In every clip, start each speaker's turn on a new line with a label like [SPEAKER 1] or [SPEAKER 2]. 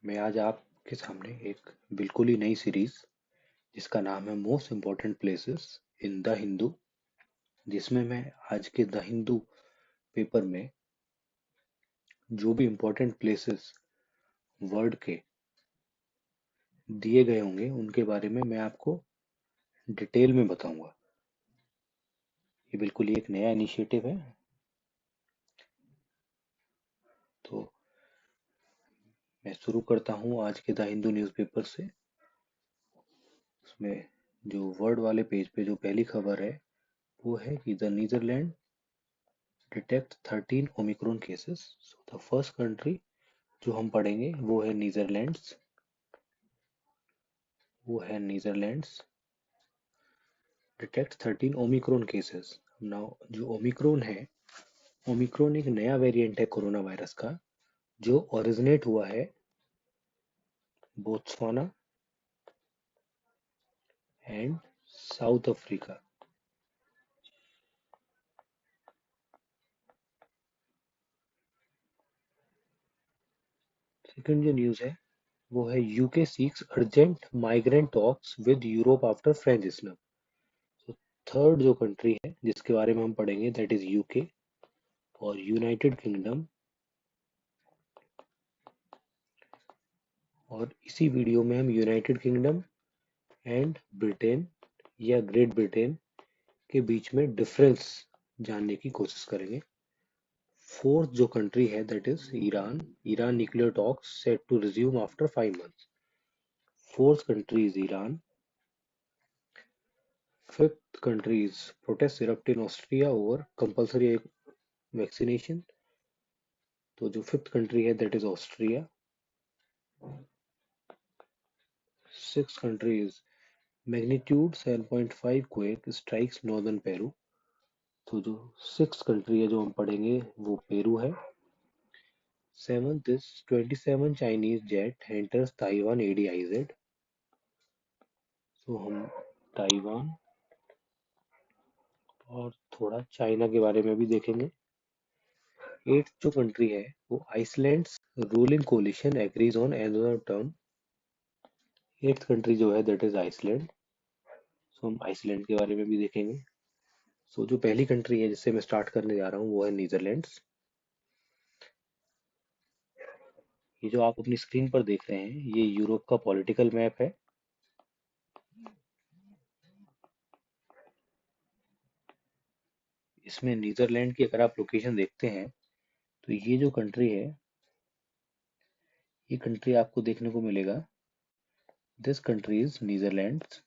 [SPEAKER 1] मैं आज आपके सामने एक बिल्कुल ही नई सीरीज जिसका नाम है most important places in the Hindu, जिसमें मैं आज के द हिंदू पेपर में जो भी इम्पोर्टेंट प्लेसेस वर्ल्ड के दिए गए होंगे उनके बारे में मैं आपको डिटेल में बताऊंगा। ये बिल्कुल ही एक नया इनिशिएटिव है। तो मैं शुरू करता हूँ आज के द हिंदू न्यूज़पेपर से। उसमें जो वर्ल्ड वाले पेज पे जो पहली खबर है वो है कि the Netherland detect 13 Omicron cases. So the first country जो हम पढ़ेंगे वो है Netherlands detect 13 Omicron cases. Now जो ओमिक्रॉन है, ओमिक्रॉन एक नया वेरिएंट है कोरोना वायरस का जो ओरिजिनेट हुआ है Botswana and South Africa. Second जो न्यूज है वो है UK seeks urgent migrant talks with Europe after French snub. तो थर्ड जो कंट्री है जिसके बारे में हम पढ़ेंगे दैट इज यूके और यूनाइटेड किंगडम। और इसी वीडियो में हम यूनाइटेड किंगडम एंड ब्रिटेन या ग्रेट ब्रिटेन के बीच में डिफरेंस जानने की कोशिश करेंगे। फोर्थ जो कंट्री है that is Iran. Iran nuclear talks set to resume after 5 months। Fourth country is Iran. Fifth country is protest erupt in Austria over compulsory vaccination. तो जो फिफ्थ कंट्री है that is Austria. Six country is magnitude 7.5 quake strikes northern Peru. तो जो six country है जो हम पढ़ेंगे वो पेरू है। Seventh is 27 Chinese jet enters Taiwan ADIZ। तो हम ताइवान और थोड़ा चाइना के बारे में भी देखेंगे। एट्थ जो कंट्री है वो Iceland's ruling coalition agrees on another term. Eighth country जो है दैट इज आइसलैंड। सो हम आइसलैंड के बारे में भी देखेंगे। सो जो पहली कंट्री है जिससे मैं स्टार्ट करने जा रहा हूँ वो है नीदरलैंड्स। ये जो आप अपनी स्क्रीन पर देख रहे हैं ये यूरोप का पॉलिटिकल मैप है। इसमें नीदरलैंड की अगर आप लोकेशन देखते हैं तो ये जो कंट्री है ये कंट्री आपको देखने को मिलेगा। This country is Netherlands.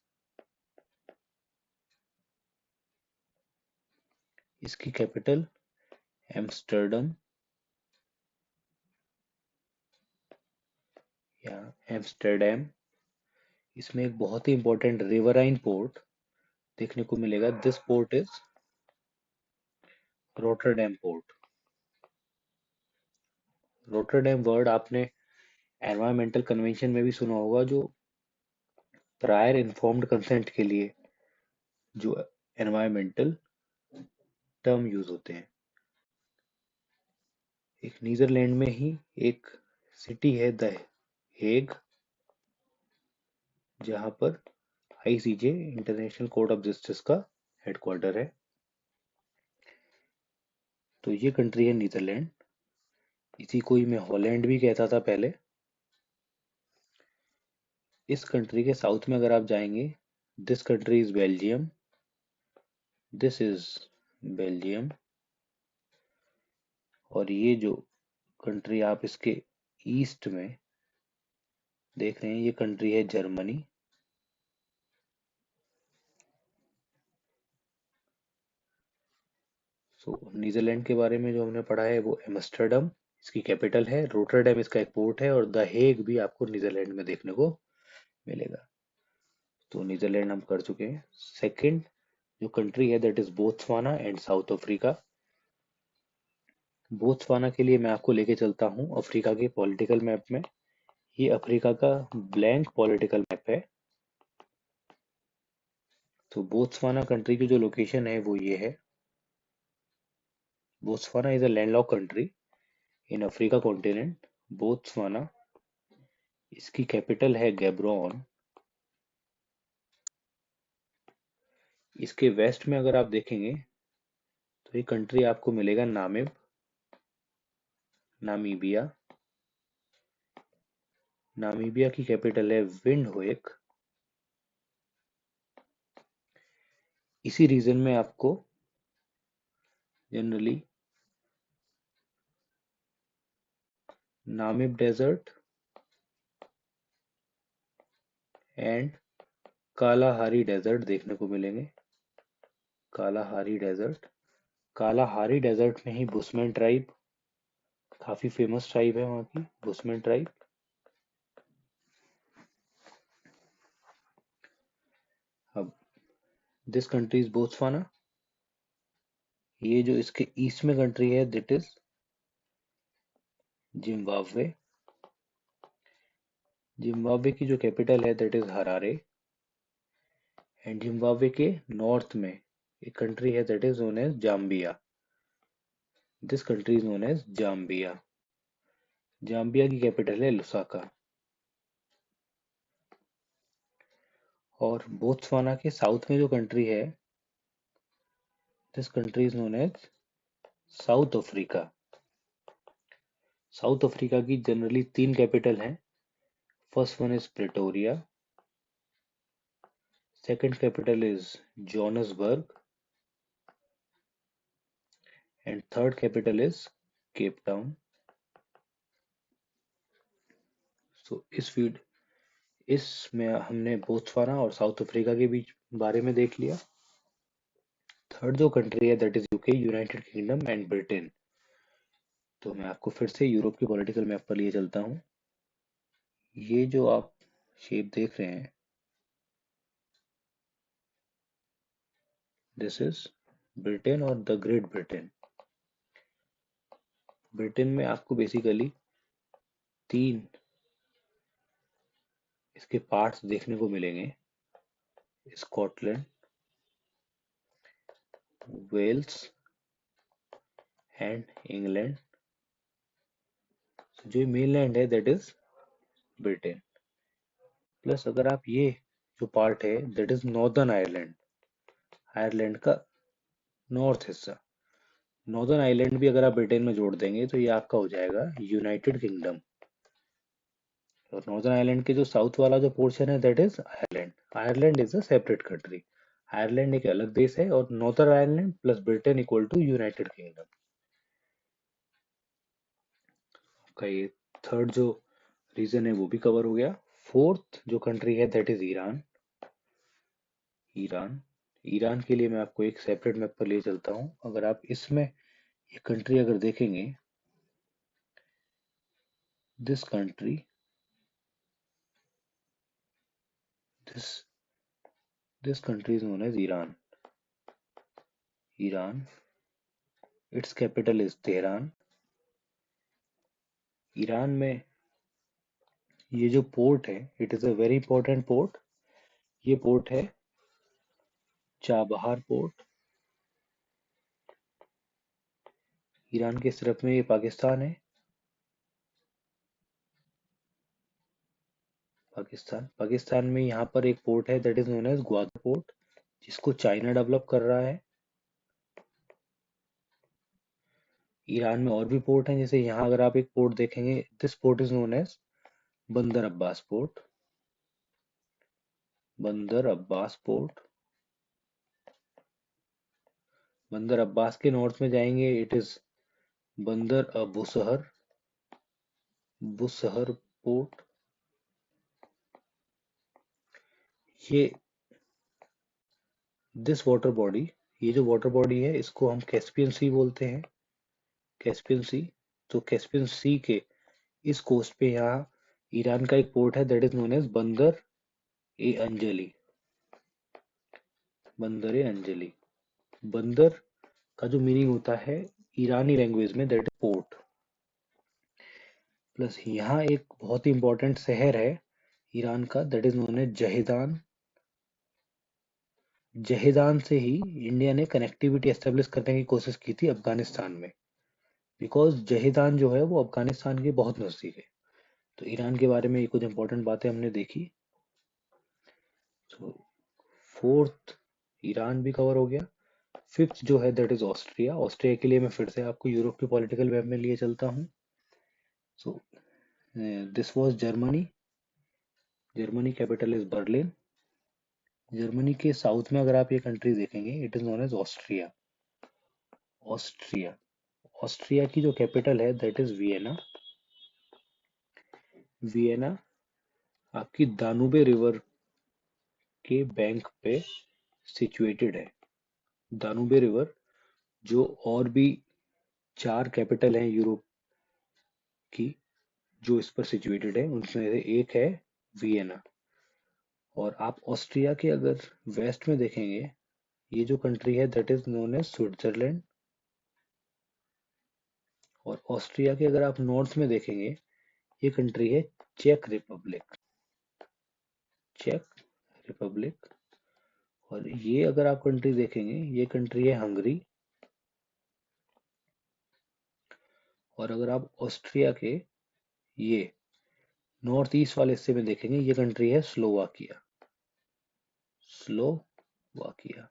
[SPEAKER 1] इसकी कैपिटल एम्स्टर्डम या एम्स्टर्डम। इसमें एक बहुत ही इंपॉर्टेंट रिवराइन पोर्ट देखने को मिलेगा। This port is Rotterdam port. Rotterdam word आपने एनवायरमेंटल कन्वेंशन में भी सुना होगा, जो प्रायर इन्फॉर्म्ड कंसेंट के लिए जो एनवायरमेंटल टर्म यूज होते हैं। एक नीदरलैंड में ही एक सिटी है द हेग, जहां पर ICJ international court of justice का हेडक्वार्टर है। तो ये कंट्री है नीदरलैंड। इसी को ही मैं हॉलैंड भी कहता था पहले। इस कंट्री के साउथ में अगर आप जाएंगे this country is Belgium. This is Belgium. और ये जो कंट्री आप इसके ईस्ट में देख रहे हैं ये कंट्री है जर्मनी। सो नीदरलैंड के बारे में जो हमने पढ़ा है वो एम्स्टर्डम इसकी कैपिटल है, रोटरडैम इसका एक पोर्ट है और द हेग भी आपको नीदरलैंड में देखने को मिलेगा। तो नीदरलैंड हम कर चुके हैं। सेकंड जो कंट्री है that is Botswana and South Africa. Botswana के लिए मैं आपको लेके चलता हूँ अफ्रीका के पॉलिटिकल मैप में। ये अफ्रीका का ब्लैंक पॉलिटिकल मैप है। तो बोत्सवाना कंट्री की जो लोकेशन है वो ये है। Botswana is a landlocked country in Africa continent. Botswana इसकी कैपिटल है गैब्रोन। इसके वेस्ट में अगर आप देखेंगे तो ये कंट्री आपको मिलेगा नामीबिया। नामीबिया की कैपिटल है विंडहोक। इसी रीजन में आपको generally Namib desert and Kalahari desert देखने को मिलेंगे। कालाहारी डेजर्ट, कालाहारी डेजर्ट में ही बुशमैन ट्राइब, काफी फेमस ट्राइब है वहाँ की, बुशमैन ट्राइब। अब दिस कंट्री इज बोत्सवाना। ये जो इसके ईस्ट में कंट्री है दैट इज जिम्बाब्वे। जिम्बाब्वे की जो कैपिटल है that is Harare. And Zimbabwe के नॉर्थ में एक कंट्री है that is known as Zambia. This country is known as Zambia. Zambia की कैपिटल है लुसाका। और बोत्सवाना के साउथ में जो कंट्री है this country is known as South Africa. South Africa की जनरली 3 कैपिटल हैं। First one is Pretoria, second capital is Johannesburg and third capital is Cape Town. So इसमें हमने बोत्सवाना और साउथ अफ्रीका के बीच बारे में देख लिया। थर्ड जो कंट्री है that is UK, United Kingdom and Britain. तो मैं आपको फिर से यूरोप की पॉलिटिकल मैप पर लिए चलता हूँ। ये जो आप शेप देख रहे हैं दिस इज ब्रिटेन और द ग्रेट ब्रिटेन। ब्रिटेन में आपको बेसिकली 3 इसके पार्ट्स देखने को मिलेंगे, स्कॉटलैंड, वेल्स एंड इंग्लैंड। जो मेनलैंड है दैट इज ब्रिटेन। प्लस अगर आप ये जो पार्ट है that is northern Ireland, Ireland का नॉर्थ हिस्सा। नॉर्दर्न आयरलैंड भी अगर आप ब्रिटेन में जोड़ देंगे तो ये आपका हो जाएगा यूनाइटेड किंगडम। और नॉर्दर्न आयरलैंड के जो साउथ वाला जो पोर्शन है that is Ireland. Ireland is a separate country. Ireland एक अलग देश है और northern Ireland plus Britain equal to United Kingdom का ये थर्ड जो रीजन है वो भी कवर हो गया। फोर्थ जो कंट्री है that is Iran. Iran Iran के लिए मैं आपको एक सेपरेट मैप पर ले चलता हूँ। अगर आप इसमें ये कंट्री अगर देखेंगे this country this this country is known as Iran. Iran, it's capital is Tehran. Iran में ये जो पोर्ट है it is a very important port. ये पोर्ट है चाबहार पोर्ट। ईरान के इस तरफ में ये पाकिस्तान है। पाकिस्तान में यहाँ पर एक पोर्ट है that is known as Gwadar port, जिसको चाइना डेवलप कर रहा है। ईरान में और भी पोर्ट हैं, जैसे यहाँ अगर आप एक पोर्ट देखेंगे this port is known as Bandar Abbas port. बंदर अब्बास पोर्ट। बंदर अब्बास के नॉर्थ में जाएंगे इट इज बंदर बुसहर, बुसहर पोर्ट। ये दिस वाटर बॉडी, ये जो वाटर बॉडी है इसको हम कैस्पियन सी बोलते हैं। कैस्पियन सी। तो कैस्पियन सी के इस कोस्ट पे यहाँ ईरान का एक पोर्ट है दैट इज नोन एज बंदर ए अंजली। बंदर ए अंजली। बंदर का जो मीनिंग होता है ईरानी लैंग्वेज में दैट इज पोर्ट। प्लस यहाँ एक बहुत ही इंपॉर्टेंट शहर है ईरान का दैट इज नोन एज जहेदान। जहेदान से ही इंडिया ने कनेक्टिविटी एस्टेब्लिश करने की कोशिश की थी अफगानिस्तान में, बिकॉज जहेदान जो है वो अफगानिस्तान के बहुत नजदीक है। तो ईरान के बारे में ये कुछ इंपॉर्टेंट बातें हमने देखी। तो फोर्थ ईरान भी कवर हो गया। फिफ्थ जो है दैट इज ऑस्ट्रिया। ऑस्ट्रिया के लिए मैं फिर से आपको यूरोप के पॉलिटिकल वेब में लिए चलता हूँ। So this was Germany. Germany capital is Berlin. Germany के साउथ में अगर आप ये कंट्री देखेंगे, it is known as Austria. Austria Austria की जो कैपिटल है दैट इज वियना। वियना आपकी दानुबे रिवर के बैंक पे सिचुएटेड है। दानुबे रिवर, जो और भी 4 कैपिटल हैं यूरोप की जो इस पर सिचुएटेड है, उनमें से एक है वियना। और आप ऑस्ट्रिया के अगर वेस्ट में देखेंगे, ये जो कंट्री है that is known as Switzerland. और ऑस्ट्रिया के अगर आप नॉर्थ में देखेंगे, ये कंट्री है चेक रिपब्लिक। Check Republic. और ये अगर आप कंट्री देखेंगे, ये कंट्री है हंगरी। और अगर आप ऑस्ट्रिया के ये नॉर्थ ईस्ट वाले हिस्से में देखेंगे, ये कंट्री है स्लोवाकिया। स्लोवाकिया।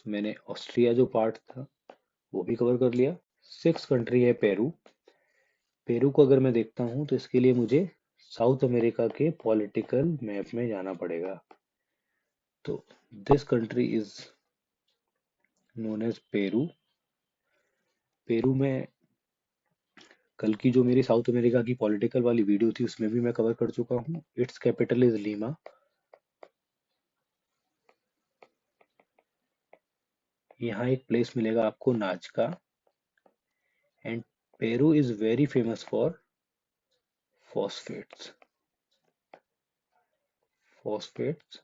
[SPEAKER 1] मैंने ऑस्ट्रिया जो पार्ट था वो भी कवर कर लिया। 6 कंट्री है पेरू। पेरू को अगर मैं देखता हूँ तो इसके लिए मुझे साउथ अमेरिका के पॉलिटिकल मैप में जाना पड़ेगा। तो this country is known as Peru. Peru में कल की जो मेरी साउथ अमेरिका की पॉलिटिकल वाली वीडियो थी उसमें भी मैं कवर कर चुका हूँ। It's capital is Lima. यहाँ एक प्लेस मिलेगा आपको Nazca. And Peru is very famous for phosphates. Phosphates.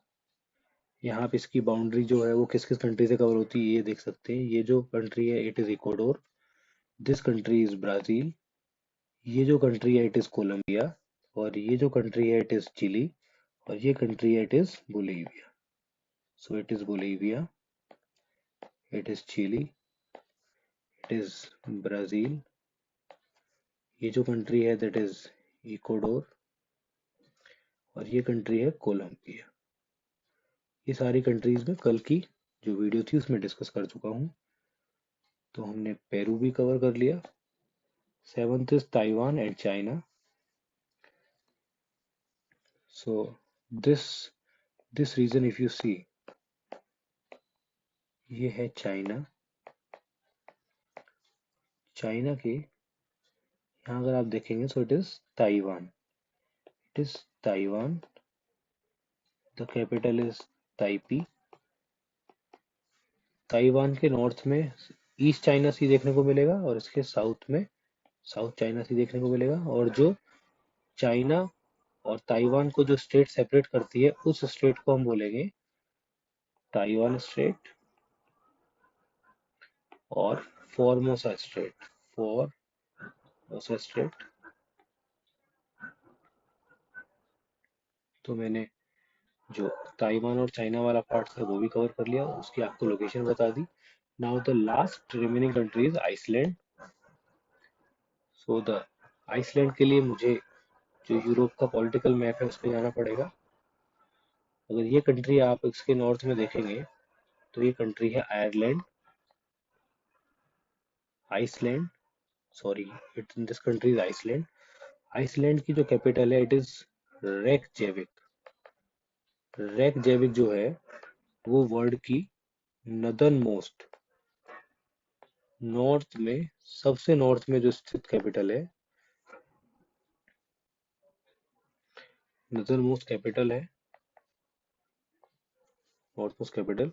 [SPEAKER 1] यहाँ पे इसकी बाउंड्री जो है वो किस किस कंट्री से कवर होती है ये देख सकते हैं। ये जो कंट्री है it is Ecuador. This country is Brazil. ये जो कंट्री है इट इज कोलंबिया। और ये जो कंट्री है इट इज चिली। और ये कंट्री है it is Bolivia. So it is Bolivia, it is Chile, it is Brazil. ये जो कंट्री है दैट इज इक्वाडोर। और ये कंट्री है कोलंबिया। ये सारी कंट्रीज में कल की जो वीडियो थी उसमें डिस्कस कर चुका हूँ। तो हमने पेरू भी कवर कर लिया। 7th is Taiwan and China. So this region if you see, ये है चाइना। चाइना के यहाँ अगर आप देखेंगे सो it is Taiwan. It is Taiwan. The capital is Taipei. Taiwan के नॉर्थ में ईस्ट चाइना सी देखने को मिलेगा और इसके साउथ में साउथ चाइना सी देखने को मिलेगा। और जो चाइना और ताइवान को जो स्टेट सेपरेट करती है उस स्टेट को हम बोलेंगे ताइवान स्टेट और फॉर्मोसा स्टेट। Formosa state. तो मैंने जो ताइवान और चाइना वाला पार्ट था वो भी कवर कर लिया, उसकी आपको लोकेशन बता दी। Now the last remaining country is Iceland. So the Iceland के लिए मुझे जो यूरोप का पॉलिटिकल मैप है उस पर जाना पड़ेगा। अगर ये कंट्री आप इसके नॉर्थ में देखेंगे तो ये कंट्री है Ireland. Iceland, sorry, it this country is Iceland. Iceland की जो कैपिटल है इट इज रेकजेविक। रेकजेविक जो है वो वर्ल्ड की नदर्न मोस्ट, नॉर्थ में सबसे नॉर्थ में जो स्थित कैपिटल है, नदर्न मोस्ट कैपिटल है, north most capital.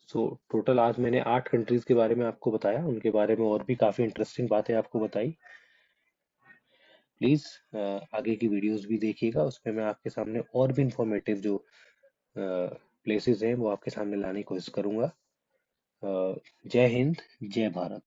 [SPEAKER 1] So total आज मैंने 8 कंट्रीज के बारे में आपको बताया, उनके बारे में और भी काफी इंटरेस्टिंग बातें आपको बताई। प्लीज आगे की वीडियोस भी देखिएगा, उसमें मैं आपके सामने और भी इंफॉर्मेटिव जो प्लेसेस हैं वो आपके सामने लाने की कोशिश करूंगा। जय हिंद, जय भारत।